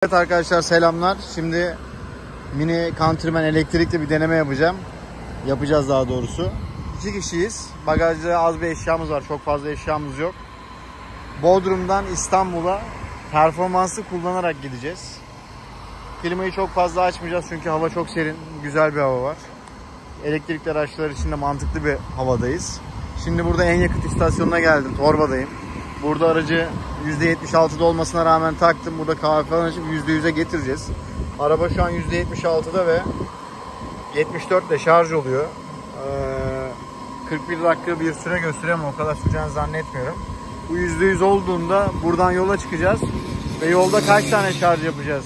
Evet arkadaşlar, selamlar. Şimdi mini Countryman elektrikli bir deneme yapacağım. Yapacağız daha doğrusu. 2 kişiyiz. Bagajda az bir eşyamız var. Çok fazla eşyamız yok. Bodrum'dan İstanbul'a performanslı kullanarak gideceğiz. Klimayı çok fazla açmayacağız çünkü hava çok serin. Güzel bir hava var. Elektrikli araçlar için de mantıklı bir havadayız. Şimdi burada en yakıt istasyonuna geldim. Torba'dayım. Burada aracı %76'da olmasına rağmen taktım. Burada kahve falan açıp %100'e getireceğiz. Araba şu an %76'da ve 74'le şarj oluyor. 41 dakika bir süre gösteriyor ama o kadar süreceğini zannetmiyorum. Bu %100 olduğunda buradan yola çıkacağız. Ve yolda kaç tane şarj yapacağız?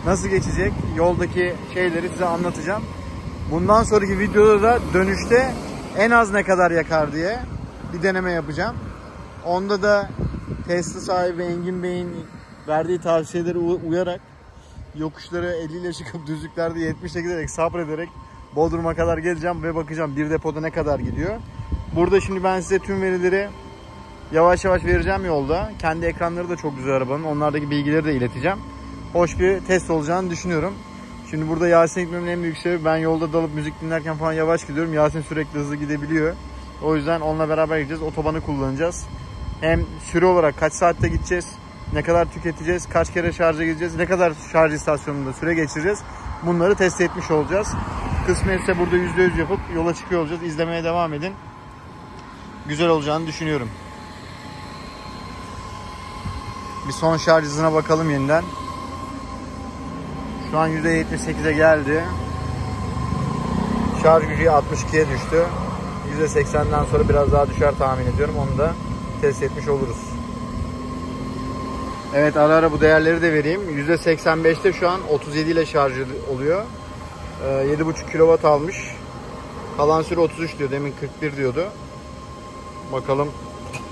Nasıl geçecek? Yoldaki şeyleri size anlatacağım. Bundan sonraki videoda da dönüşte en az ne kadar yakar diye bir deneme yapacağım. Onda da Tesla sahibi Engin Bey'in verdiği tavsiyeleri uyarak yokuşları 50 ile çıkıp düzlüklerde 70'e giderek sabrederek Bodrum'a kadar geleceğim ve bakacağım bir depoda ne kadar gidiyor. Burada şimdi ben size tüm verileri yavaş yavaş vereceğim yolda. Kendi ekranları da çok güzel arabanın. Onlardaki bilgileri de ileteceğim. Hoş bir test olacağını düşünüyorum. Şimdi burada Yasin'e gitmemin en büyük sebebi, ben yolda dalıp müzik dinlerken falan yavaş gidiyorum. Yasin sürekli hızlı gidebiliyor. O yüzden onunla beraber gideceğiz. Otobanı kullanacağız. Hem süre olarak kaç saatte gideceğiz, ne kadar tüketeceğiz, kaç kere şarja gideceğiz, ne kadar şarj istasyonunda süre geçireceğiz. Bunları test etmiş olacağız. Kısmetse burada %100 yapıp yola çıkıyor olacağız. İzlemeye devam edin. Güzel olacağını düşünüyorum. Bir son şarj hızına bakalım yeniden. Şu an %78'e geldi. Şarj gücü 62'ye düştü. %80'den sonra biraz daha düşer tahmin ediyorum. Onu da test etmiş oluruz. Evet, ara ara bu değerleri de vereyim. %85'te şu an 37 ile şarj oluyor. 7,5 kW almış. Kalan süre 33 diyor. Demin 41 diyordu. Bakalım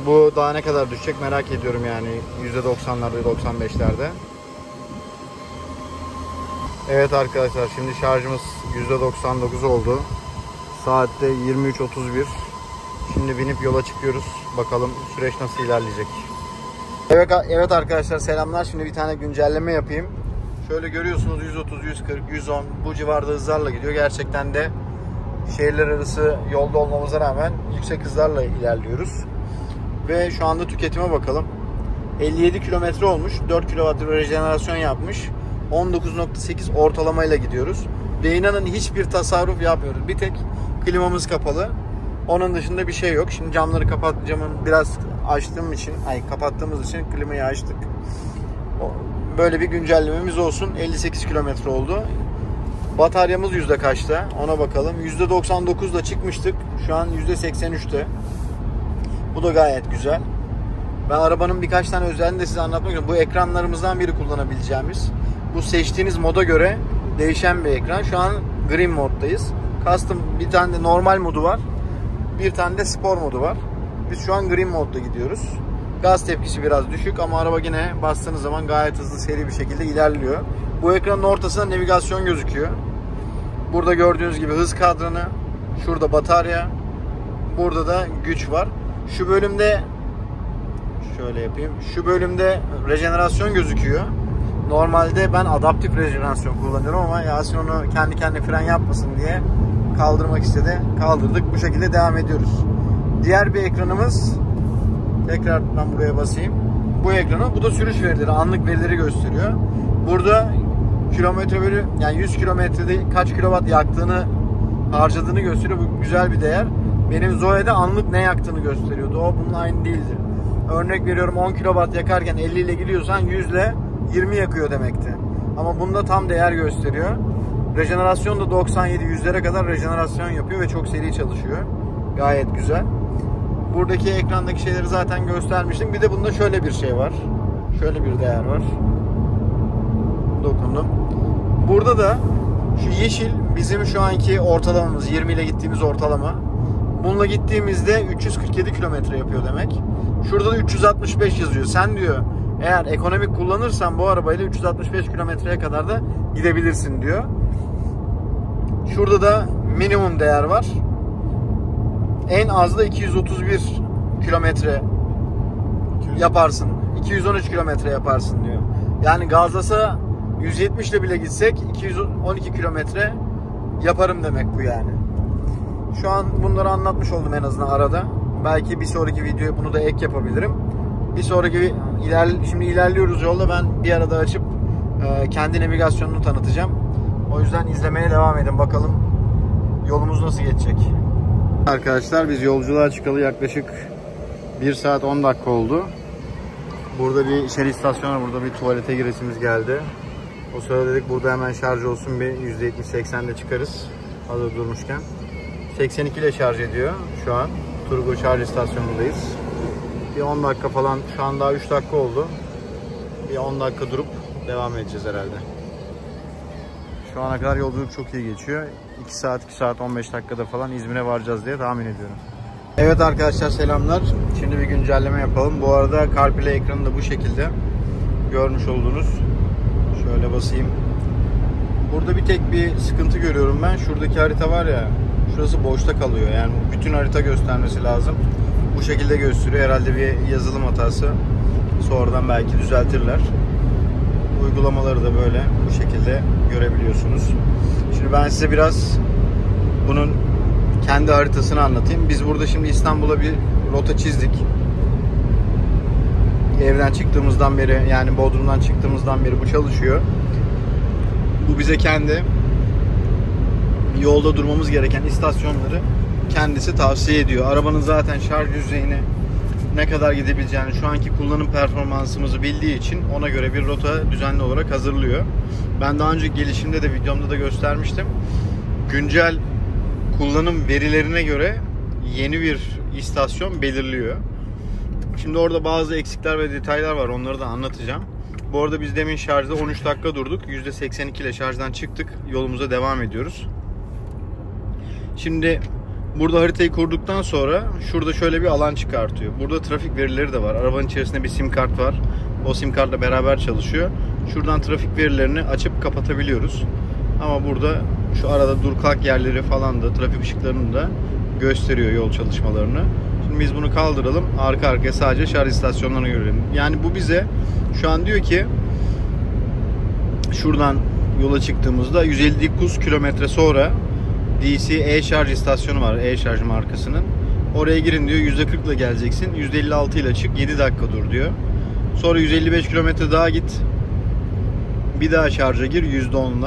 bu daha ne kadar düşecek merak ediyorum yani. %90'larda, %95'lerde. Evet arkadaşlar, şimdi şarjımız %99 oldu. Saatte 23:31. Şimdi binip yola çıkıyoruz. Bakalım süreç nasıl ilerleyecek. Evet arkadaşlar, selamlar. Şimdi bir tane güncelleme yapayım. Şöyle görüyorsunuz 130, 140, 110 bu civarda hızlarla gidiyor. Gerçekten de şehirler arası yolda olmamıza rağmen yüksek hızlarla ilerliyoruz. Ve şu anda tüketime bakalım. 57 kilometre olmuş. 4 kW rejenerasyon yapmış. 19.8 ortalamayla gidiyoruz. Ve inanın hiçbir tasarruf yapmıyoruz. Bir tek klimamız kapalı. Onun dışında bir şey yok. Şimdi camları camı biraz kapattığımız için klimayı açtık. Böyle bir güncellememiz olsun. 58 kilometre oldu. Bataryamız yüzde kaçta? Ona bakalım. %99'da çıkmıştık. Şu an %83'te. Bu da gayet güzel. Ben arabanın birkaç tane özelliğini de size anlatmak istiyorum. Bu ekranlarımızdan biri kullanabileceğimiz. Bu seçtiğiniz moda göre değişen bir ekran. Şu an Green moddayız. Custom bir tane de normal modu var. Bir tane de spor modu var. Biz şu an Green modda gidiyoruz. Gaz tepkisi biraz düşük ama araba yine bastığınız zaman gayet hızlı, seri bir şekilde ilerliyor. Bu ekranın ortasında navigasyon gözüküyor. Burada gördüğünüz gibi hız kadranı, şurada batarya, burada da güç var. Şu bölümde şöyle yapayım. Şu bölümde rejenerasyon gözüküyor. Normalde ben adaptif rejenerasyon kullanıyorum ama Yasin onu kendi kendine fren yapmasın diye kaldırmak istedi. Kaldırdık. Bu şekilde devam ediyoruz. Diğer bir ekranımız, tekrar ben buraya basayım. Bu ekranı, bu da sürüş verileri, anlık verileri gösteriyor. Burada kilometre bölü, yani 100 kilometrede kaç kilowatt yaktığını, harcadığını gösteriyor. Bu güzel bir değer. Benim Zoe'de anlık ne yaktığını gösteriyordu. O bununla aynı değildi. Örnek veriyorum, 10 kilowatt yakarken 50 ile gidiyorsan 100 ile 20 yakıyor demekti. Ama bunda tam değer gösteriyor. Rejenerasyon da 97, 100'lere kadar rejenerasyon yapıyor ve çok seri çalışıyor. Gayet güzel. Buradaki ekrandaki şeyleri zaten göstermiştim. Bir de bunda şöyle bir şey var. Şöyle bir değer var. Dokundum. Burada da şu yeşil bizim şu anki ortalamamız, 20 ile gittiğimiz ortalama. Bununla gittiğimizde 347 kilometre yapıyor demek. Şurada da 365 yazıyor. Sen diyor, eğer ekonomik kullanırsan bu arabayla 365 kilometreye kadar da gidebilirsin diyor. Şurada da minimum değer var. En az da 231 kilometre yaparsın. 213 kilometre yaparsın diyor. Yani gazlasa 170 ile bile gitsek 212 kilometre yaparım demek bu yani. Şu an bunları anlatmış oldum en azından arada. Belki bir sonraki videoya bunu da ek yapabilirim. Bir sonraki şimdi ilerliyoruz yolda, ben bir arada açıp kendi navigasyonunu tanıtacağım. O yüzden izlemeye devam edin, bakalım yolumuz nasıl geçecek. Arkadaşlar biz yolculuğa çıkalı yaklaşık 1 saat 10 dakika oldu. Burada bir Shell istasyonu var, burada bir tuvalete giresimiz geldi. O sırada dedik burada hemen şarj olsun, bir %70-80'de çıkarız hazır durmuşken. 82 ile şarj ediyor şu an. Turgo şarj istasyonundayız. Bir 10 dakika falan, şu an daha 3 dakika oldu. Bir 10 dakika durup devam edeceğiz herhalde. Şu ana kadar yolculuk çok iyi geçiyor. 2 saat 15 dakikada falan İzmir'e varacağız diye tahmin ediyorum. Evet arkadaşlar, selamlar. Şimdi bir güncelleme yapalım. Bu arada CarPlay ekranı da bu şekilde. Görmüş olduğunuz. Şöyle basayım. Burada bir tek bir sıkıntı görüyorum ben. Şuradaki harita var ya, şurası boşta kalıyor. Yani bütün harita göstermesi lazım. Bu şekilde gösteriyor. Herhalde bir yazılım hatası. Sonradan belki düzeltirler. Uygulamaları da böyle bu şekilde görebiliyorsunuz. Şimdi ben size biraz bunun kendi haritasını anlatayım. Biz burada şimdi İstanbul'a bir rota çizdik. Evden çıktığımızdan beri, yani Bodrum'dan çıktığımızdan beri bu çalışıyor. Bu bize kendi yolda durmamız gereken istasyonları kendisi tavsiye ediyor. Arabanın zaten şarj yüzeyini, ne kadar gidebileceğini, şu anki kullanım performansımızı bildiği için ona göre bir rota düzenli olarak hazırlıyor. Ben daha önce gelişimde de, videomda da göstermiştim. Güncel kullanım verilerine göre yeni bir istasyon belirliyor. Şimdi orada bazı eksikler ve detaylar var, onları da anlatacağım. Bu arada biz demin şarjda 13 dakika durduk. %82 ile şarjdan çıktık. Yolumuza devam ediyoruz. Şimdi burada haritayı kurduktan sonra şurada şöyle bir alan çıkartıyor. Burada trafik verileri de var. Arabanın içerisinde bir sim kart var. O sim kartla beraber çalışıyor. Şuradan trafik verilerini açıp kapatabiliyoruz. Ama burada şu arada dur kalk yerleri falan da, trafik ışıklarını da gösteriyor, yol çalışmalarını. Şimdi biz bunu kaldıralım. Arka arkaya sadece şarj istasyonlarını görelim. Yani bu bize şu an diyor ki, şuradan yola çıktığımızda 159 kilometre sonra DC e-şarj istasyonu var, e-şarj markasının. Oraya girin diyor, %40 ile geleceksin. %56 ile çık, 7 dakika dur diyor. Sonra 155 kilometre daha git. Bir daha şarja gir %10 ile.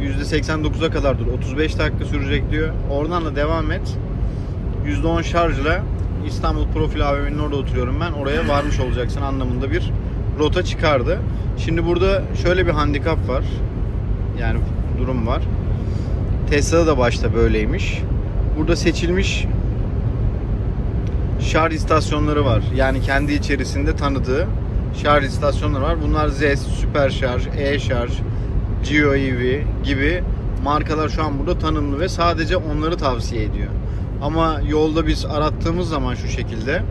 %89'a kadar dur, 35 dakika sürecek diyor. Oradan da devam et. %10 şarjla İstanbul Profil AVM'nin orada oturuyorum ben. Oraya varmış olacaksın anlamında bir rota çıkardı. Şimdi burada şöyle bir handikap var. Yani durum var. Tesla'da da başta böyleymiş. Burada seçilmiş şarj istasyonları var. Yani kendi içerisinde tanıdığı şarj istasyonları var. Bunlar ZES, Süper Şarj, E-Şarj, GeoEV gibi markalar şu an burada tanımlı ve sadece onları tavsiye ediyor. Ama yolda biz arattığımız zaman şu şekilde,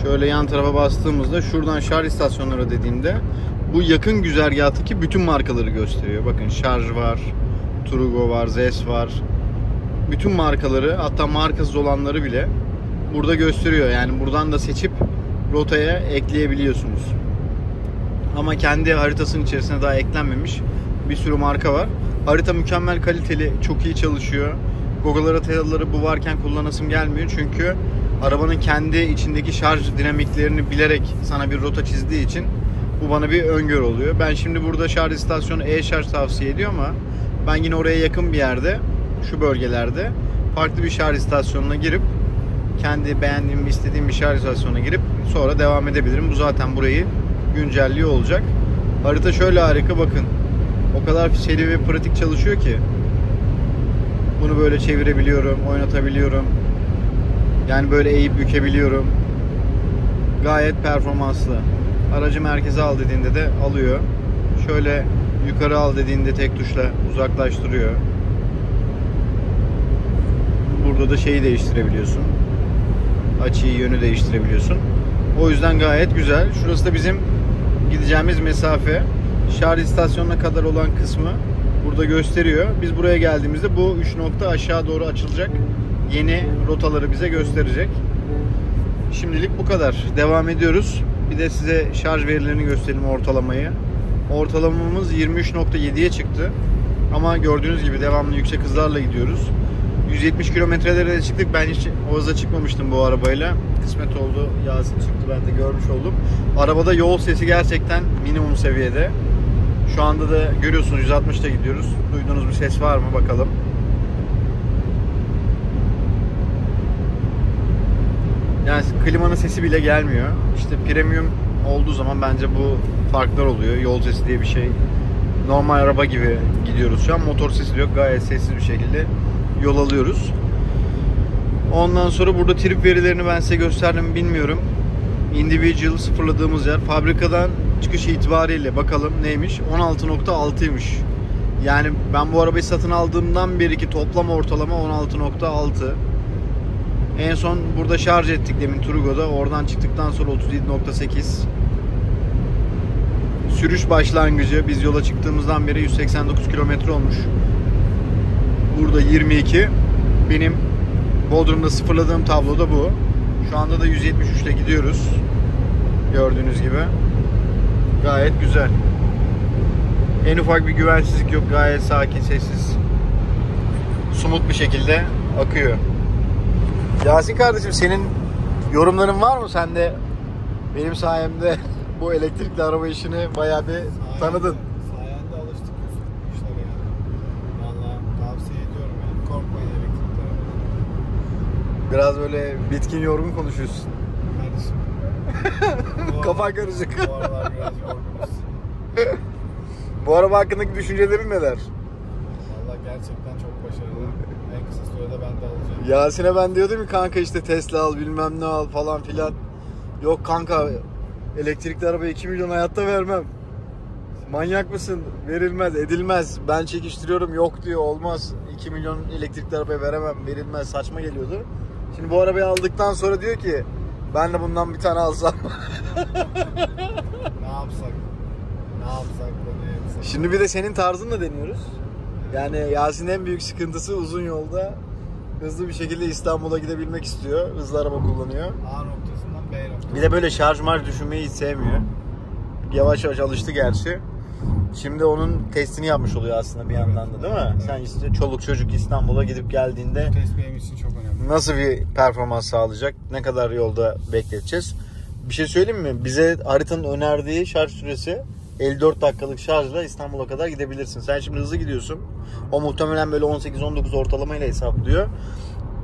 şöyle yan tarafa bastığımızda şuradan şarj istasyonları dediğimde bu yakın güzergahtaki bütün markaları gösteriyor. Bakın Şarj var, Turgo var, ZES var. Bütün markaları, hatta markasız olanları bile burada gösteriyor. Yani buradan da seçip rotaya ekleyebiliyorsunuz. Ama kendi haritasının içerisine daha eklenmemiş bir sürü marka var. Harita mükemmel kaliteli, çok iyi çalışıyor. Google haritaları bu varken kullanasım gelmiyor. Çünkü arabanın kendi içindeki şarj dinamiklerini bilerek sana bir rota çizdiği için bu bana bir öngörü oluyor. Ben şimdi burada şarj istasyonu e-şarj tavsiye ediyor ama ben yine oraya yakın bir yerde, şu bölgelerde farklı bir şarj istasyonuna girip kendi beğendiğim, istediğim bir şarj istasyonuna girip sonra devam edebilirim. Bu zaten burayı güncelliyor olacak. Harita şöyle harika, bakın. O kadar seri ve pratik çalışıyor ki. Bunu böyle çevirebiliyorum, oynatabiliyorum. Yani böyle eğip bükebiliyorum. Gayet performanslı. Aracı merkeze al dediğinde de alıyor. Şöyle yukarı al dediğinde tek tuşla uzaklaştırıyor. Burada da şeyi değiştirebiliyorsun. Açıyı, yönü değiştirebiliyorsun. O yüzden gayet güzel. Şurası da bizim gideceğimiz mesafe. Şarj istasyonuna kadar olan kısmı burada gösteriyor. Biz buraya geldiğimizde bu 3 nokta aşağı doğru açılacak. Yeni rotaları bize gösterecek. Şimdilik bu kadar. Devam ediyoruz. Bir de size şarj verilerini göstereyim, ortalamayı. ortalamamız 23.7'ye çıktı. Ama gördüğünüz gibi devamlı yüksek hızlarla gidiyoruz. 170 kilometrelere de çıktık. Ben hiç o hıza çıkmamıştım bu arabayla. Kısmet oldu. Yasin çıktı. Ben de görmüş oldum. Arabada yol sesi gerçekten minimum seviyede. Şu anda da görüyorsunuz 160'ta gidiyoruz. Duyduğunuz bir ses var mı bakalım. Yani klimanın sesi bile gelmiyor. İşte premium olduğu zaman bence bu farklar oluyor. Yol sesi diye bir şey. Normal araba gibi gidiyoruz şu an. Motor sesi yok. Gayet sessiz bir şekilde yol alıyoruz. Ondan sonra burada trip verilerini ben size gösterdim bilmiyorum. Individual sıfırladığımız yer. Fabrikadan çıkış itibariyle bakalım neymiş? 16.6'ymış. Yani ben bu arabayı satın aldığımdan beriki toplam ortalama 16.6. En son burada şarj ettik demin Turgo'da. Oradan çıktıktan sonra 37.8. Sürüş başlangıcı biz yola çıktığımızdan beri 189 kilometre olmuş. Burada 22. Benim Bodrum'da sıfırladığım tablo da bu. Şu anda da 173 ile gidiyoruz. Gördüğünüz gibi. Gayet güzel. En ufak bir güvensizlik yok. Gayet sakin, sessiz. Smooth bir şekilde akıyor. Yasin kardeşim, senin yorumların var mı? Sen de benim sayemde bu elektrikli araba işini bayağı bir tanıdın. Sayende alıştık bu işlere yani. Vallahi tavsiye ediyorum yani. Korkmayın elektrikli arabadan. Biraz böyle bitkin, yorgun konuşuyorsun. Kardeşim. Kafan karışık. Bu aralar biraz yorgunuz. Bu araba hakkındaki düşüncelerin neler? Vallahi gerçekten çok başarılı. En kısa sürede ben de alacağım. Yasin'e ben diyordum ki kanka işte Tesla al bilmem ne al falan filan. Yok kanka, elektrikli arabaya 2 milyon hayatta vermem. Manyak mısın? Verilmez, edilmez. Ben çekiştiriyorum, yok diyor, olmaz. 2 milyon elektrikli arabaya veremem, verilmez, saçma geliyordu. Şimdi bu arabayı aldıktan sonra diyor ki ben de bundan bir tane alsam. Ne yapsak? Ne yapsak da ne yapsak? Şimdi bir de senin tarzınla deniyoruz. Yani Yasin'in en büyük sıkıntısı uzun yolda hızlı bir şekilde İstanbul'a gidebilmek istiyor. Hızlı araba kullanıyor. A noktasından B noktasına. Bir de böyle şarj marj düşünmeyi hiç sevmiyor. Yavaş yavaş alıştı gerçi. Şimdi onun testini yapmış oluyor aslında bir yandan da, değil mi? Evet. Sen işte çoluk çocuk İstanbul'a gidip geldiğinde Bu test benim için çok önemli. nasıl bir performans sağlayacak? Ne kadar yolda bekleteceğiz? Bir şey söyleyeyim mi? Bize haritanın önerdiği şarj süresi 54 dakikalık şarjla İstanbul'a kadar gidebilirsin. Sen şimdi hızlı gidiyorsun. O muhtemelen böyle 18-19 ortalamayla hesaplıyor.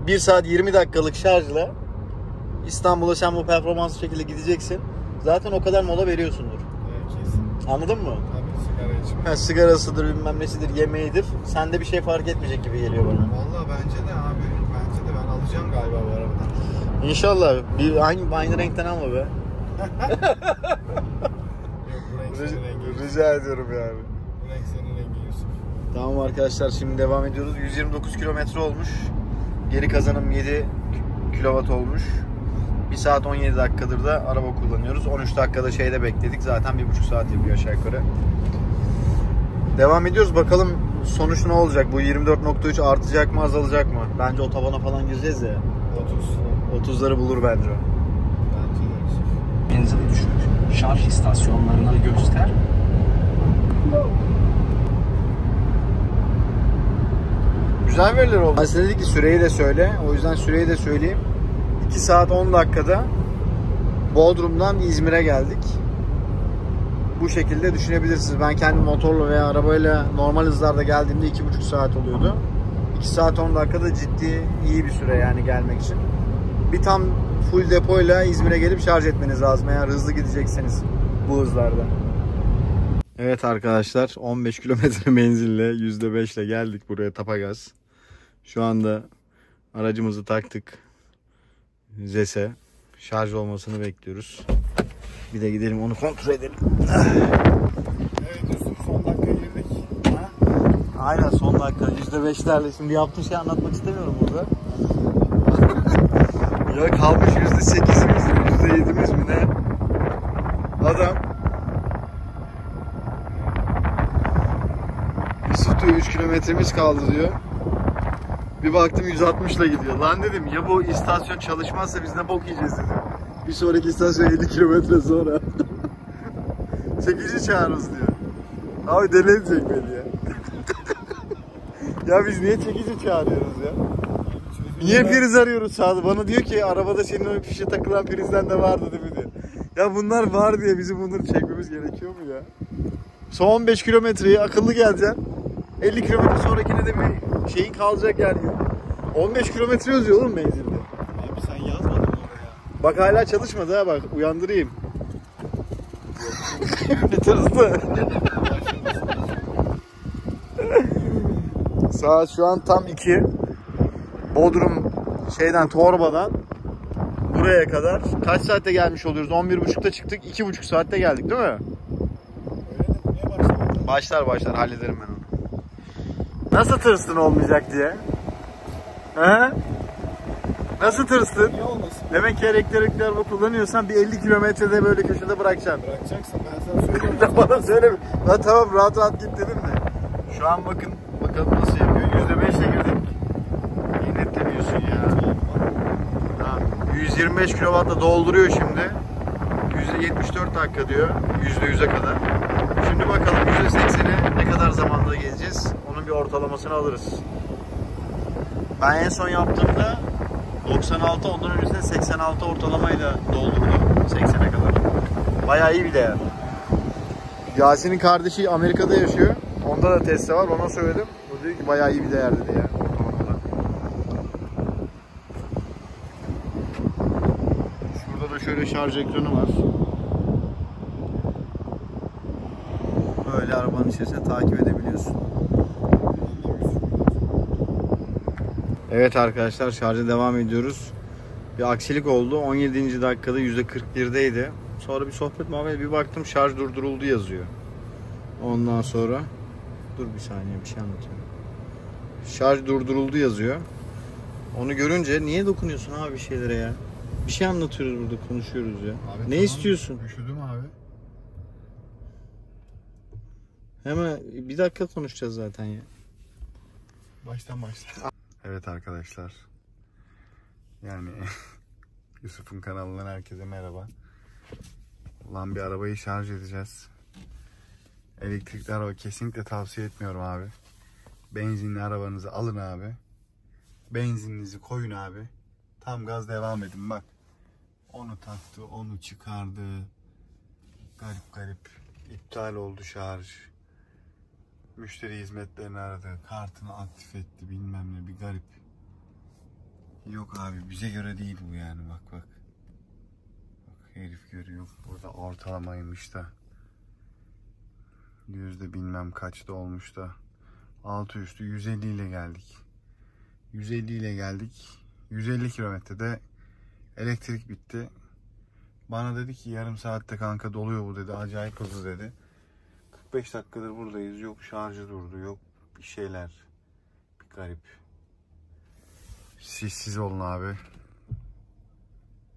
1 saat 20 dakikalık şarjla İstanbul'a sen bu performanslı şekilde gideceksin. Zaten o kadar mola veriyorsundur. Kesin. Anladın mı? Tabii sigara içmek. Ha, sigarasıdır, bilmem nesidir, yemeğidir. Sende bir şey fark etmeyecek gibi geliyor bana. Vallahi bence de abi. Bence de ben alacağım galiba bu arabadan. İnşallah. Aynı renkten alma be. Yok bu renk senin rengi. Rica ediyorum yani. Bu renk senin rengi Yusuf. Tamam arkadaşlar, şimdi devam ediyoruz. 129 kilometre olmuş. Geri kazanım 7 kilowatt olmuş. 1 saat 17 dakikadır da araba kullanıyoruz. 13 dakikada şeyde bekledik. Zaten 1,5 saat yapıyor aşağı yukarı. Devam ediyoruz. Bakalım sonuç ne olacak? Bu 24.3 artacak mı, azalacak mı? Bence otobana falan gireceğiz ya. 30. 30'ları bulur bence. Bence de Yusuf. Benzini düşük. Şarj istasyonlarını göster. Güzel veriler oldu. Aslında dedi ki süreyi de söyle. O yüzden süreyi de söyleyeyim. 2 saat 10 dakikada Bodrum'dan İzmir'e geldik. Bu şekilde düşünebilirsiniz. Ben kendi motorla veya arabayla normal hızlarda geldiğimde 2,5 saat oluyordu. 2 saat 10 dakikada ciddi iyi bir süre yani gelmek için. Bir tam full depoyla İzmir'e gelip şarj etmeniz lazım eğer hızlı gidecekseniz bu hızlarda. Evet arkadaşlar, 15 kilometre menzille %5 ile geldik buraya Tapagaz. Şu anda aracımızı taktık. ZES'e şarj olmasını bekliyoruz. Bir de gidelim onu kontrol edelim. Evet Yusuf, son dakika girdik. Ha? Aynen son dakika %5'lerle. Şimdi yaptığım şeyi anlatmak istemiyorum burada. Ya kalmış %8'imiz mi %7'miz mi ne? Adam Yusuf diyor 3 kilometremiz kaldı diyor. Bir baktım 160 ile gidiyor. Lan dedim ya bu istasyon çalışmazsa biz ne bok yiyeceğiz dedim. Bir sonraki istasyon 7 kilometre sonra. 8'i çağırırız diyor. Abi deli edecek beni ya. Ya biz niye çekici çağırıyoruz ya? Niye priz arıyoruz sağda? Bana diyor ki arabada senin o fişe takılan prizden de vardı değil mi diye. Ya bunlar var diye bizim bunları çekmemiz gerekiyor mu ya? Son 15 kilometreyi akıllı geleceksin. 50 kilometre sonrakine de bir şeyin kalacak yani. 15 kilometre yazıyor oğlum menzilde. Abi sen yazmadın oraya. Bak hala çalışmadı ha, bak uyandırayım. Bitirdi. Saat şu an tam 2. Bodrum Torbadan buraya kadar kaç saatte gelmiş oluyoruz? 11.30'da çıktık. 2,5 saatte geldik değil mi? Öyle de niye başlamadın? Başlar hallederim ben onu. Nasıl tırstın olmayacak diye? He? Nasıl tırstın? Niye olmasın? Demek ki elektrikli araba kullanıyorsan bir 50 kilometrede böyle köşede bırakacaksın. Bırakacaksın, ben sana söylüyorum. Da bana söyleme. Lan tamam rahat git dedim de. Şu an bakın bakalım nasıl yapıyor. %5'le girdik. İyi netlemiyorsun ya. Tamam. 125 kW'la dolduruyor şimdi. %74 dakika diyor. %100'e kadar. Şimdi bakalım %80'e ne kadar zamanda geleceğiz. Onun bir ortalamasını alırız. Ben en son yaptığımda 96, ondan öncesinde 86 ortalamayla doldurdum 80'e kadar. Bayağı iyi bir değer. Yasin'in kardeşi Amerika'da yaşıyor. Onda da Tesla var. Ona söyledim. O diyor ki bayağı iyi bir değer dedi ya. Şurada da şöyle şarj ekranı var. Böyle arabanın içerisinde takip edebiliyorsun. Evet arkadaşlar, şarja devam ediyoruz. Bir aksilik oldu. 17. dakikada %41'deydi. Sonra bir sohbet muhabbet, bir baktım şarj durduruldu yazıyor. Ondan sonra dur bir saniye, bir şey anlatıyorum. Şarj durduruldu yazıyor. Onu görünce niye dokunuyorsun abi bir şeylere ya? Bir şey anlatıyoruz burada, konuşuyoruz ya. Abi, ne tamam. istiyorsun? Üşüdüm abi. Hemen bir dakika konuşacağız zaten ya. Baştan başla. Evet arkadaşlar. Yani Yusuf'un kanalından herkese merhaba. Ulan bir arabayı şarj edeceğiz. Elektrikli araba kesinlikle tavsiye etmiyorum abi. Benzinli arabanızı alın abi. Benzininizi koyun abi. Tam gaz devam edin bak. Onu taktı, onu çıkardı. Garip. İptal oldu şarj. Müşteri hizmetlerini aradı. Kartını aktif etti, bilmem ne, bir garip. Yok abi, bize göre değil bu yani, bak. Bak herif görüyor. Burada ortalamaymış da. Yüzde bilmem kaçta olmuş da. Altı üstü 150 ile geldik. 150 ile geldik. 150 kilometrede elektrik bitti. Bana dedi ki yarım saatte kanka doluyor bu dedi. Acayip hızlı dedi. 45 dakikadır buradayız. Yok şarjı durdu. Yok bir şeyler. Bir garip. Siz olun abi.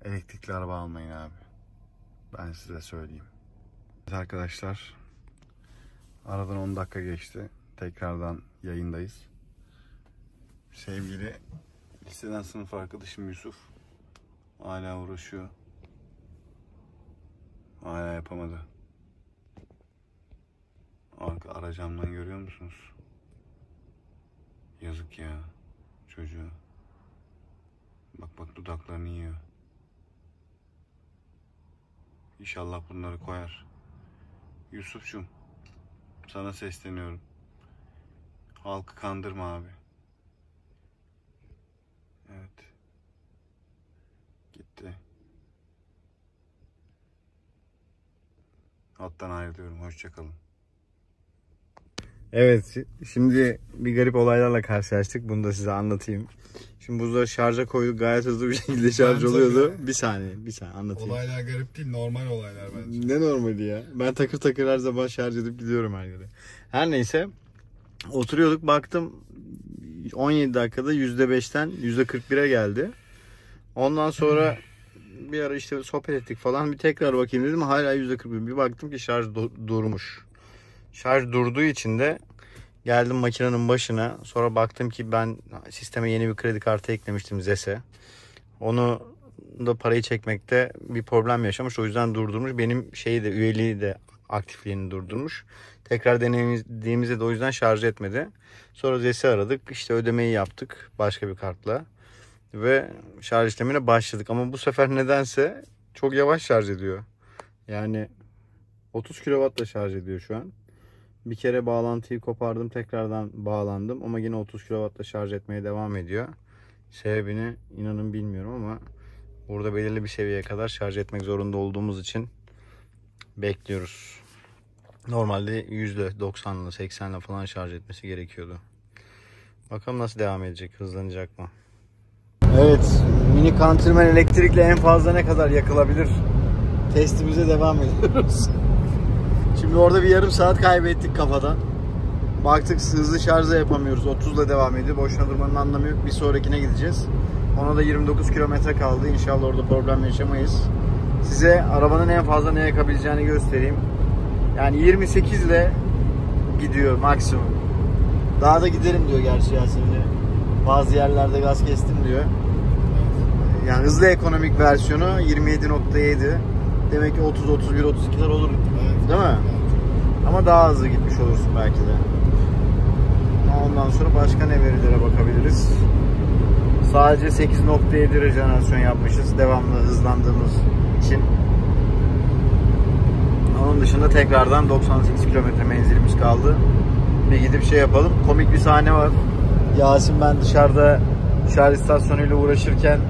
Elektrikli araba almayın abi. Ben size söyleyeyim. Evet arkadaşlar. Aradan 10 dakika geçti. Tekrardan yayındayız. Sevgili liseden sınıf arkadaşım Yusuf hala uğraşıyor. Hala yapamadı. Ara camdan görüyor musunuz? Yazık ya çocuğa. Bak dudaklarını yiyor. İnşallah bunları koyar. Yusuf'cum, sana sesleniyorum. Halkı kandırma abi. Evet. Gitti. Hattan ayrılıyorum. Hoşça kalın. Evet, şimdi bir garip olaylarla karşılaştık. Bunu da size anlatayım. Şimdi buzları şarja koyduk. Gayet hızlı bir şekilde şarj oluyordu. Bir saniye anlatayım. Olaylar garip değil, normal olaylar bence. Ne normali ya? Ben takır her zaman şarj edip gidiyorum her yere. Her neyse. Oturuyorduk, baktım 17 dakikada %5'ten %41'e geldi. Ondan sonra bir ara işte sohbet ettik falan. Bir tekrar bakayım dedim. Hala %41. Bir baktım ki şarj durmuş. Şarj durduğu için de geldim makinenin başına. Sonra baktım ki ben sisteme yeni bir kredi kartı eklemiştim, ZES'e. Onu da parayı çekmekte bir problem yaşamış. O yüzden durdurmuş. Benim üyeliği de aktifliğini durdurmuş. Tekrar denediğimizde de o yüzden şarj etmedi. Sonra ZES'i aradık. İşte ödemeyi yaptık başka bir kartla. Ve şarj işlemine başladık. Ama bu sefer nedense çok yavaş şarj ediyor. Yani 30 kW'la şarj ediyor şu an. Bir kere bağlantıyı kopardım, tekrardan bağlandım ama yine 30 kW'la şarj etmeye devam ediyor. Sebebini inanın bilmiyorum ama burada belirli bir seviyeye kadar şarj etmek zorunda olduğumuz için bekliyoruz. Normalde %90'la 80'le falan şarj etmesi gerekiyordu. Bakalım nasıl devam edecek, hızlanacak mı? Evet, mini Countryman elektrikle en fazla ne kadar yakılabilir? Testimize devam ediyoruz. Şimdi orada bir yarım saat kaybettik kafadan. Baktık hızlı şarjla yapamıyoruz. 30'la devam ediyor. Boşuna durmanın anlamı yok. Bir sonrakine gideceğiz. Ona da 29 kilometre kaldı. İnşallah orada problem yaşamayız. Size arabanın en fazla ne yakabileceğini göstereyim. Yani 28 ile gidiyor maksimum. Daha da giderim diyor gerçi Yasin'le. Bazı yerlerde gaz kestim diyor. Yani hızlı ekonomik versiyonu 27.7. Demek ki 30, 31, 32'ler olur. Değil mi? Ama daha hızlı gitmiş olursun belki de. Ondan sonra başka ne verilere bakabiliriz? Sadece 8.7 rejenerasyon yapmışız. Devamlı hızlandığımız için. Onun dışında tekrardan 98 kilometre menzilimiz kaldı. Bir gidip şey yapalım. Komik bir sahne var. Yasin ben dışarıda şarj istasyonuyla uğraşırken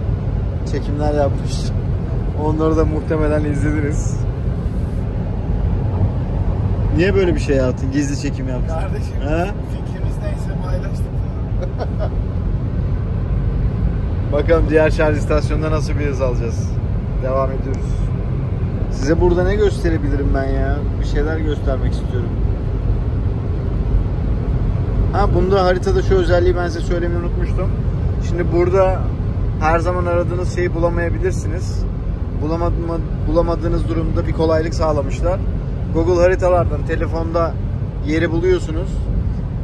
çekimler yapmış. Onları da muhtemelen izlediniz. Niye böyle bir şey yaptın? Gizli çekim yaptın. Kardeşim fikrimiz neyse paylaştık. Bakalım diğer şarj istasyonunda nasıl bir hız alacağız. Devam ediyoruz. Size burada ne gösterebilirim ben ya? Bir şeyler göstermek istiyorum. Bunda haritada şu özelliği ben size söylemeyi unutmuştum. Şimdi burada her zaman aradığınız şeyi bulamayabilirsiniz. Bulamadığınız durumda bir kolaylık sağlamışlar. Google haritalardan telefonda yeri buluyorsunuz.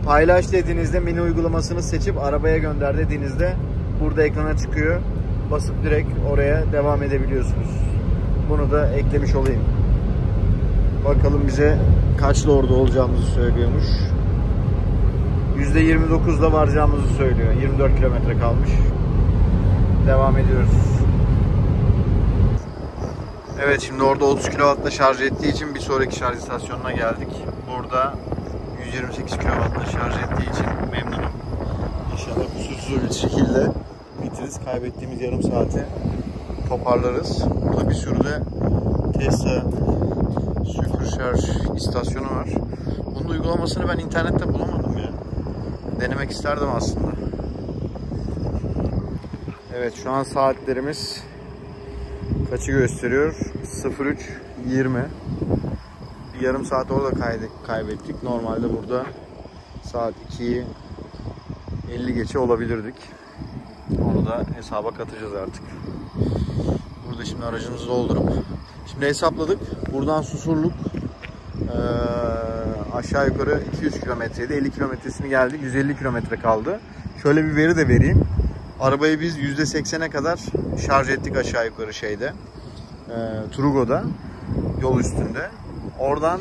Paylaş dediğinizde menü uygulamasını seçip arabaya gönder dediğinizde burada ekrana çıkıyor. Basıp direkt oraya devam edebiliyorsunuz. Bunu da eklemiş olayım. Bakalım bize kaçla orada olacağımızı söylüyormuş. %29'da varacağımızı söylüyor. 24 kilometre kalmış. Devam ediyoruz. Evet, şimdi orada 30 kW'la şarj ettiği için bir sonraki şarj istasyonuna geldik. Burada 128 kW'la şarj ettiği için memnunum. İnşallah kusursuz bir şekilde bitiririz. Kaybettiğimiz yarım saati toparlarız. Burada bir sürü de Tesla şarj istasyonu var. Bunun uygulamasını ben internette bulamadım ya. Denemek isterdim aslında. Evet, şu an saatlerimiz kaçı gösteriyor? 03:20. Bir yarım saat orada kaybettik. Normalde burada saat 2'yi 50 geçe olabilirdik. Onu da hesaba katacağız artık. Burada şimdi aracımızı doldurup şimdi hesapladık. Buradan Susurluk aşağı yukarı 200 kilometreydi. 50 kilometresini geldik. 150 kilometre kaldı. Şöyle bir veri de vereyim. Arabayı biz %80'e kadar şarj ettik aşağı yukarı şeyde. Trugo'da. Yol üstünde. Oradan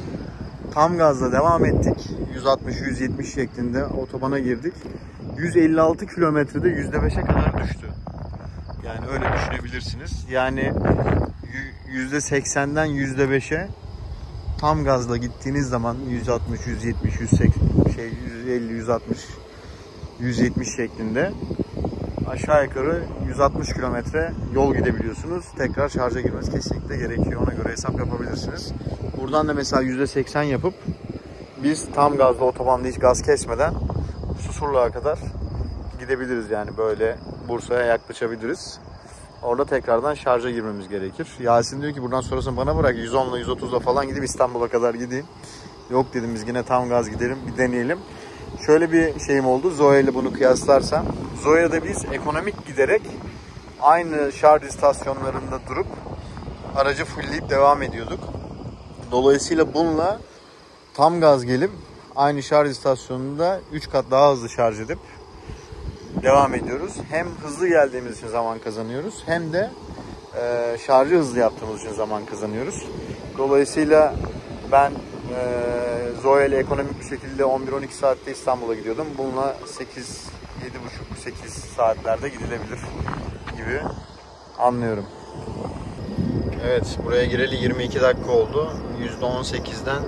tam gazla devam ettik. 160-170 şeklinde otobana girdik. 156 kilometrede %5'e kadar düştü. Yani öyle düşünebilirsiniz. Yani %80'den %5'e tam gazla gittiğiniz zaman 160, 170, 180, 150, 160, 170 şeklinde aşağı yukarı 160 kilometre yol gidebiliyorsunuz. Tekrar şarja girmeniz kesinlikle gerekiyor. Ona göre hesap yapabilirsiniz. Buradan da mesela %80 yapıp biz tam gazla otobanda hiç gaz kesmeden Susurluğa kadar gidebiliriz. Yani böyle Bursa'ya yaklaşabiliriz. Orada tekrardan şarja girmemiz gerekir. Yasin diyor ki buradan sonrasını bana bırak. 110'la 130'la falan gidip İstanbul'a kadar gideyim. Yok dedim, biz yine tam gaz gidelim, bir deneyelim. Şöyle bir şeyim oldu. Zoe ile bunu kıyaslarsam. Zoe'de biz ekonomik giderek aynı şarj istasyonlarında durup aracı fullleyip devam ediyorduk. Dolayısıyla bununla tam gaz gelip aynı şarj istasyonunda 3 kat daha hızlı şarj edip devam ediyoruz. Hem hızlı geldiğimiz için zaman kazanıyoruz, hem de şarjı hızlı yaptığımız için zaman kazanıyoruz. Dolayısıyla ben Zoe ile ekonomik bir şekilde 11-12 saatte İstanbul'a gidiyordum. Bununla 7,5-8 saatlerde gidilebilir gibi anlıyorum. Evet, buraya gireli 22 dakika oldu. %18'den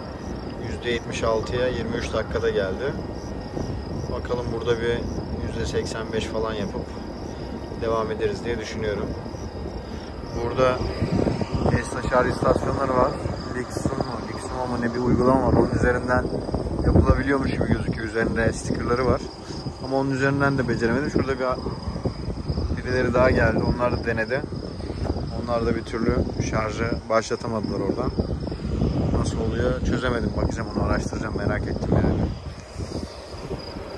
%76'ya 23 dakikada geldi. Bakalım burada bir %85 falan yapıp devam ederiz diye düşünüyorum. Burada Tesla şarj istasyonları var. Leximo mu ne bir uygulama var. Onun üzerinden yapılabiliyormuş gibi gözüküyor. Üzerinde stickerları var. Ama onun üzerinden de beceremedim. Şurada birileri daha geldi. Onlar da denedi. Onlar da bir türlü şarjı başlatamadılar oradan. Nasıl oluyor çözemedim. Bakacağım, onu araştıracağım. Merak ettim yani.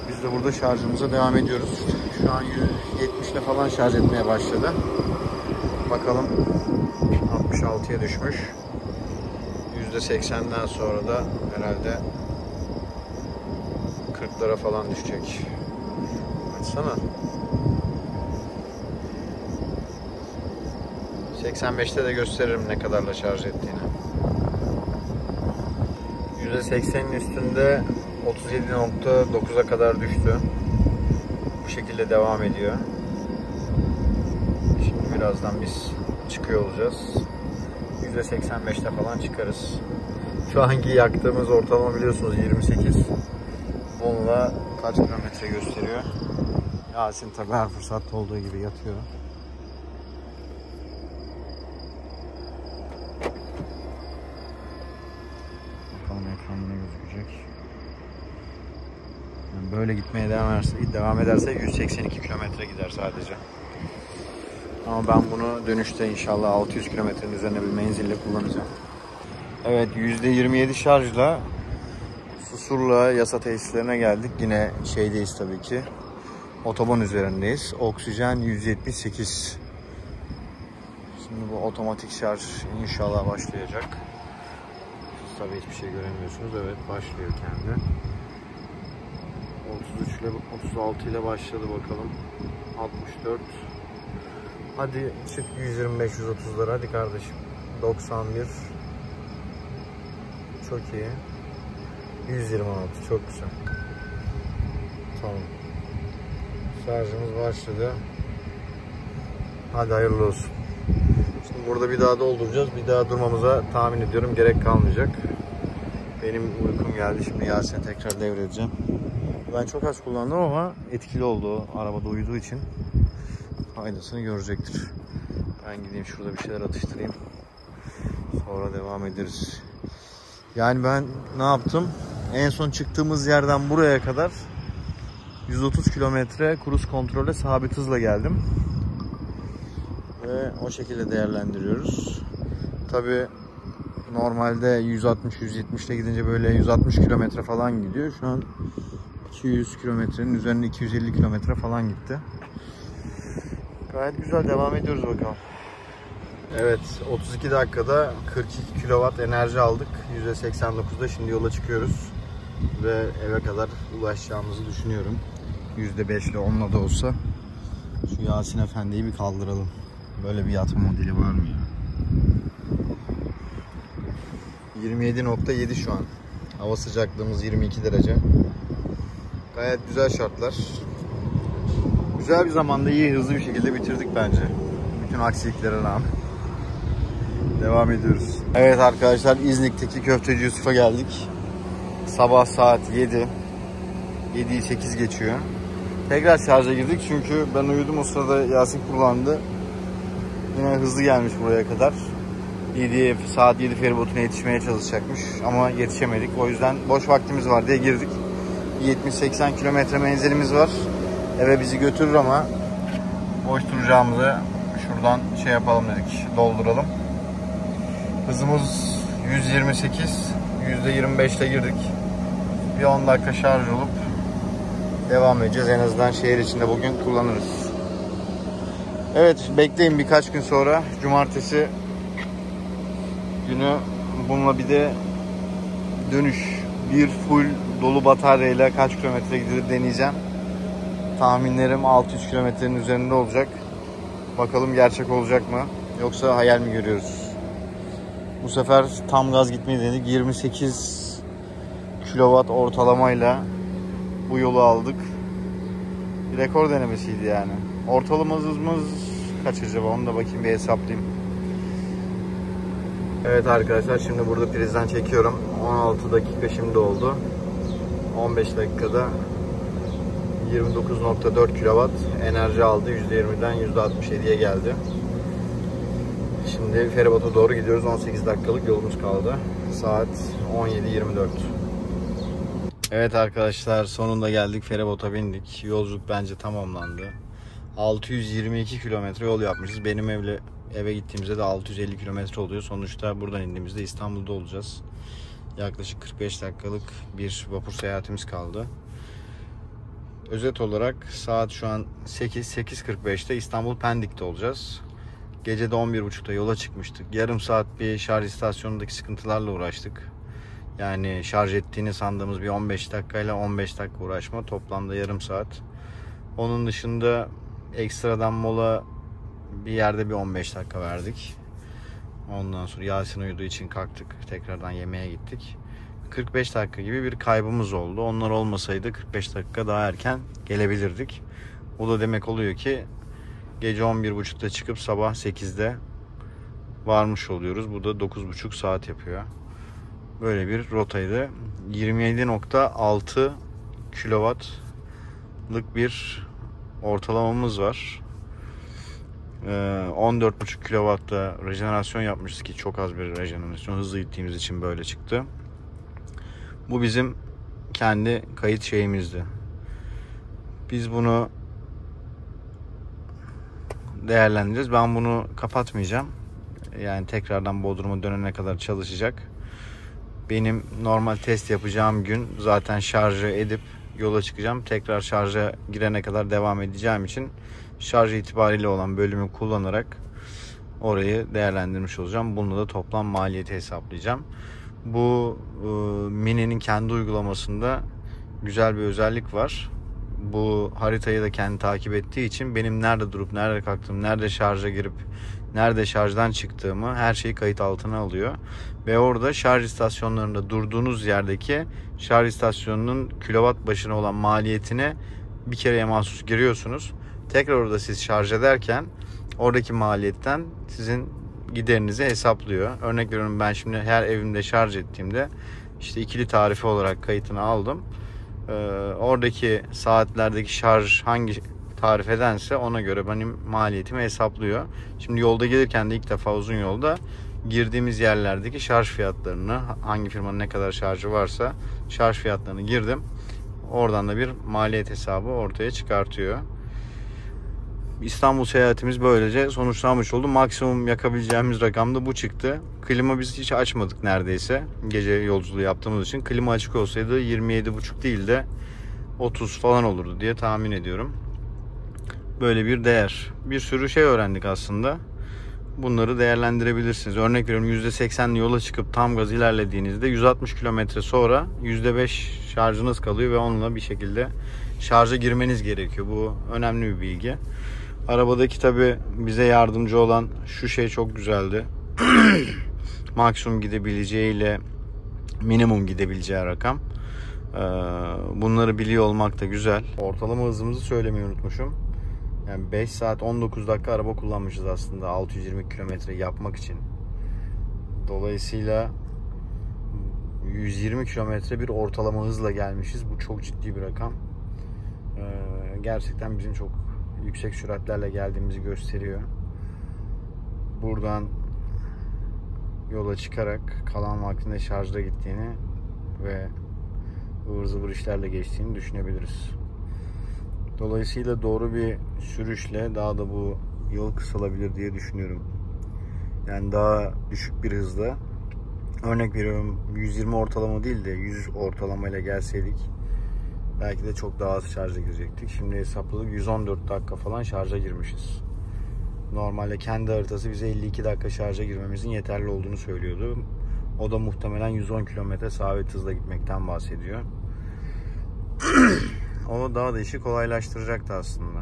Biz de burada şarjımıza devam ediyoruz. Şu an 170 ile falan şarj etmeye başladı. Bakalım, 66'ya düşmüş. %80'den sonra da herhalde 40'lara falan düşecek. Açsana. 85'te de gösteririm ne kadarla şarj ettiğini. %80'in üstünde 37.9'a kadar düştü. Bu şekilde devam ediyor. Şimdi birazdan biz çıkıyor olacağız. %85'te falan çıkarız. Şu anki yaktığımız ortalama biliyorsunuz 28. Bununla kaç kilometre gösteriyor? Yasin tabi her fırsatta olduğu gibi yatıyor. Bakalım ekranda ne gözükecek. Yani böyle gitmeye devam ederse 182 kilometre gider sadece. Ama ben bunu dönüşte inşallah 600 kilometrenin üzerine bir menzille kullanacağım. Evet, %27 şarjla Susurluğa yasa tesislerine geldik. Yine şeydeyiz tabii ki. Otoban üzerindeyiz. Oksijen 178. Şimdi bu otomatik şarj inşallah başlayacak. Siz tabii hiçbir şey göremiyorsunuz. Evet, başlıyor kendi. 33 ile 36 ile başladı bakalım. 64. Hadi çık 125-130'lara hadi kardeşim. 91. Çok iyi. 126 çok güzel. Tamam. Şarjımız başladı. Hadi hayırlı olsun. Şimdi burada bir daha dolduracağız. Bir daha durmamıza tahmin ediyorum gerek kalmayacak. Benim uykum geldi. Şimdi Yasin'e tekrar devredeceğim. Ben çok az kullandım ama etkili oldu. Arabada uyuduğu için faydasını görecektir. Ben gideyim şurada bir şeyler atıştırayım. Sonra devam ederiz. Yani ben ne yaptım? En son çıktığımız yerden buraya kadar 130 kilometre kruz kontrolle sabit hızla geldim. Ve o şekilde değerlendiriyoruz. Tabi normalde 160-170 ile gidince böyle 160 kilometre falan gidiyor. Şu an 200 kilometrenin üzerinde 250 kilometre falan gitti. Gayet güzel, devam ediyoruz bakalım. Evet, 32 dakikada 42 kW enerji aldık. %89'da şimdi yola çıkıyoruz. Ve eve kadar ulaşacağımızı düşünüyorum. %5 ile 10'la da olsa şu Yasin Efendi'yi bir kaldıralım. Böyle bir yatma modeli var mı ya? 27.7 şu an. Hava sıcaklığımız 22 derece. Gayet güzel şartlar. Güzel bir zamanda iyi, hızlı bir şekilde bitirdik bence. Bütün aksiliklere rağmen. Devam ediyoruz. Evet arkadaşlar, İznik'teki Köfteci Yusuf'a geldik. Sabah saat 7. 7'yi 8 geçiyor. Tekrar şarja girdik çünkü ben uyudum, o sırada Yasin kullandı. Yine hızlı gelmiş buraya kadar. Saat 7 feribotuna yetişmeye çalışacakmış ama yetişemedik. O yüzden boş vaktimiz var diye girdik. 70-80 kilometre menzilimiz var. Eve bizi götürür ama boş duracağımızı şuradan şey yapalım dedik, dolduralım. Hızımız 128, %25 ile girdik. Bir 10 dakika şarj olup devam edeceğiz. En azından şehir içinde bugün kullanırız. Evet, bekleyin, birkaç gün sonra cumartesi günü bununla bir de dönüş. Bir full dolu bataryayla kaç kilometre gidilir deneyeceğim. Tahminlerim 600 kilometrenin üzerinde olacak. Bakalım gerçek olacak mı? Yoksa hayal mi görüyoruz? Bu sefer tam gaz gitmeyi denedik. 28 kilowatt ortalamayla bu yolu aldık. Bir rekor denemesiydi yani. Ortalama hızımız kaç acaba? Onu da bakayım, bir hesaplayayım. Evet arkadaşlar, şimdi burada prizden çekiyorum. 16 dakika şimdi oldu. 15 dakikada 29.4 kW enerji aldı. %20'den %67'ye geldi. Şimdi feribota doğru gidiyoruz. 18 dakikalık yolumuz kaldı. Saat 17.24. Evet arkadaşlar, sonunda geldik. Feribota bindik. Yolculuk bence tamamlandı. 622 kilometre yol yapmışız. Benim eve gittiğimizde de 650 kilometre oluyor. Sonuçta buradan indiğimizde İstanbul'da olacağız. Yaklaşık 45 dakikalık bir vapur seyahatimiz kaldı. Özet olarak saat şu an 8.45'te İstanbul Pendik'te olacağız. Gece de 11.30'da yola çıkmıştık. Yarım saat bir şarj istasyonundaki sıkıntılarla uğraştık. Yani şarj ettiğini sandığımız bir 15 dakikayla 15 dakika uğraşma. Toplamda yarım saat. Onun dışında ekstradan mola bir yerde bir 15 dakika verdik. Ondan sonra Yasin uyuduğu için kalktık. Tekrardan yemeğe gittik. 45 dakika gibi bir kaybımız oldu. Onlar olmasaydı 45 dakika daha erken gelebilirdik. O da demek oluyor ki gece 11.30'da çıkıp sabah 8'de varmış oluyoruz. Bu da 9,5 saat yapıyor. Böyle bir rotaydı. 27.6 kW'lık bir ortalamamız var. 14,5 kW'da rejenerasyon yapmışız ki çok az bir rejenerasyon. Hızlı gittiğimiz için böyle çıktı. Bu bizim kendi kayıt şeyimizdi. Biz bunu değerlendireceğiz. Ben bunu kapatmayacağım. Yani tekrardan Bodrum'a dönene kadar çalışacak. Benim normal test yapacağım gün zaten şarjı edip yola çıkacağım. Tekrar şarja girene kadar devam edeceğim için şarj itibariyle olan bölümü kullanarak orayı değerlendirmiş olacağım. Bununla da toplam maliyeti hesaplayacağım. Bu Mini'nin kendi uygulamasında güzel bir özellik var. Bu haritayı da kendi takip ettiği için benim nerede durup nerede kalktığım, nerede şarja girip nerede şarjdan çıktığımı her şeyi kayıt altına alıyor. Ve orada şarj istasyonlarında durduğunuz yerdeki şarj istasyonunun kilowatt başına olan maliyetine bir kereye mahsus giriyorsunuz. Tekrar orada siz şarj ederken oradaki maliyetten sizin giderinizi hesaplıyor. Örnek veriyorum, ben şimdi her evimde şarj ettiğimde işte ikili tarife olarak kayıtını aldım. Oradaki saatlerdeki şarj hangi tarifedense ona göre benim maliyetimi hesaplıyor. Şimdi yolda gelirken de ilk defa uzun yolda girdiğimiz yerlerdeki şarj fiyatlarını, hangi firmanın ne kadar şarjı varsa şarj fiyatlarını girdim. Oradan da bir maliyet hesabı ortaya çıkartıyor. İstanbul seyahatimiz böylece sonuçlanmış oldu. Maksimum yakabileceğimiz rakam da bu çıktı. Klima biz hiç açmadık neredeyse. Gece yolculuğu yaptığımız için. Klima açık olsaydı 27,5 değil de 30 falan olurdu diye tahmin ediyorum. Böyle bir değer. Bir sürü şey öğrendik aslında. Bunları değerlendirebilirsiniz. Örnek veriyorum, %80'li yola çıkıp tam gaz ilerlediğinizde 160 kilometre sonra %5 şarjınız kalıyor ve onunla bir şekilde şarja girmeniz gerekiyor. Bu önemli bir bilgi. Arabadaki tabi bize yardımcı olan şu şey çok güzeldi. Maksimum gidebileceği ile minimum gidebileceği rakam. Bunları biliyor olmak da güzel. Ortalama hızımızı söylemeyi unutmuşum. Yani 5 saat 19 dakika araba kullanmışız aslında 620 kilometre yapmak için. Dolayısıyla 120 kilometre bir ortalama hızla gelmişiz. Bu çok ciddi bir rakam. Gerçekten bizim çok yüksek süratlerle geldiğimizi gösteriyor. Buradan yola çıkarak kalan vaktinde şarjda gittiğini ve ıvır zıvır işlerle geçtiğini düşünebiliriz. Dolayısıyla doğru bir sürüşle daha da bu yol kısalabilir diye düşünüyorum. Yani daha düşük bir hızla, örnek veriyorum 120 ortalama değil de 100 ortalamayla gelseydik belki de çok daha az şarja girecektik. Şimdi hesapladık, 114 dakika falan şarja girmişiz. Normalde kendi haritası bize 52 dakika şarja girmemizin yeterli olduğunu söylüyordu. O da muhtemelen 110 km sabit hızla gitmekten bahsediyor. O daha da işi kolaylaştıracaktı aslında.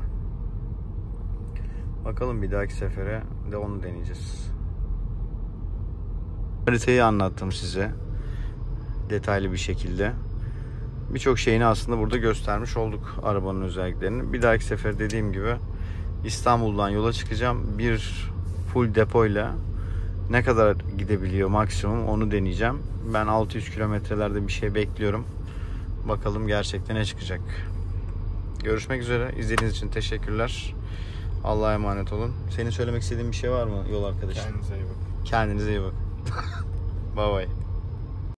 Bakalım, bir dahaki sefere de onu deneyeceğiz. Haritayı anlattım size detaylı bir şekilde. birçok şeyini aslında burada göstermiş olduk, arabanın özelliklerini. Bir dahaki sefer dediğim gibi İstanbul'dan yola çıkacağım. Bir full depoyla ne kadar gidebiliyor maksimum onu deneyeceğim. Ben 600 kilometrelerde bir şey bekliyorum. Bakalım gerçekten ne çıkacak. Görüşmek üzere. İzlediğiniz için teşekkürler. Allah'a emanet olun. Senin söylemek istediğin bir şey var mı yol arkadaşım? Kendinize iyi bakın. Kendinize iyi bakın. Bye bye.